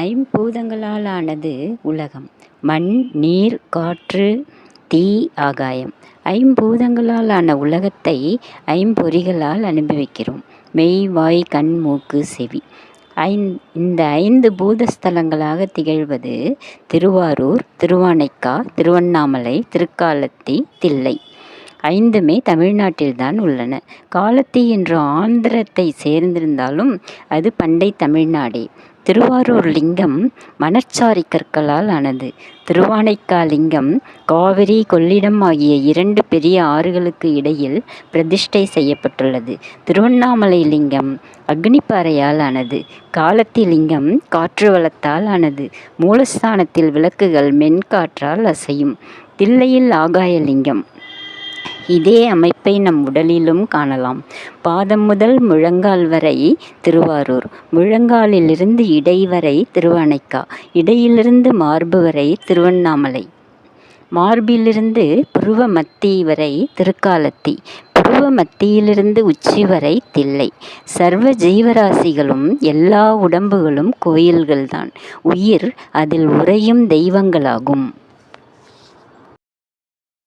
ஐம்பூதங்களால் ஆனது உலகம். மண், நீர், காற்று, தீ, ஆகாயம். ஐம்பூதங்களால் ஆன உலகத்தை ஐம்பொறிகளால் அனுபவிக்கிறோம். மெய், வாய், கண், மூக்கு, செவி. இந்த 5 பூதஸ்தலங்களாக திகழ்வது திருவாரூர், திருவானைக்கா, திருவண்ணாமலை, திருக்காலத்தி, தில்லை. 5மே தமிழ்நாட்டில்தான் உள்ளன. காலத்தி என்ற ஆந்திரத்தை சேர்ந்திருந்தாலும் அது பண்டை தமிழ்நாடே. திருவாரூர் லிங்கம் மணற்சாரி கற்களால் ஆனது. திருவானைக்கா லிங்கம் காவிரி, கொள்ளிடம் ஆகிய 2 பெரிய ஆறுகளுக்கு இடையில் பிரதிஷ்டை செய்யப்பட்டுள்ளது. திருவண்ணாமலை லிங்கம் அக்னிப்பாறையால் ஆனது. காலத்தி லிங்கம் காற்று வளத்தால் ஆனது. மூலஸ்தானத்தில் விளக்குகள் மென்காற்றால் அசையும். தில்லையில் ஆகாய லிங்கம். இதே அமைப்பை நம் உடலிலும் காணலாம். பாதம் முதல் முழங்கால் வரை திருவாரூர், முழங்காலிலிருந்து இடை வரை திருவானைக்கா, இடையிலிருந்து மார்பு வரை திருவண்ணாமலை, மார்பிலிருந்து புருவ மத்தி வரை திருக்காலத்தி, புருவ மத்தியிலிருந்து உச்சி வரை தில்லை. சர்வ ஜீவராசிகளும் எல்லா உடம்புகளும் கோயில்கள்தான். உயிர் அதில் உறையும் தெய்வங்களாகும்.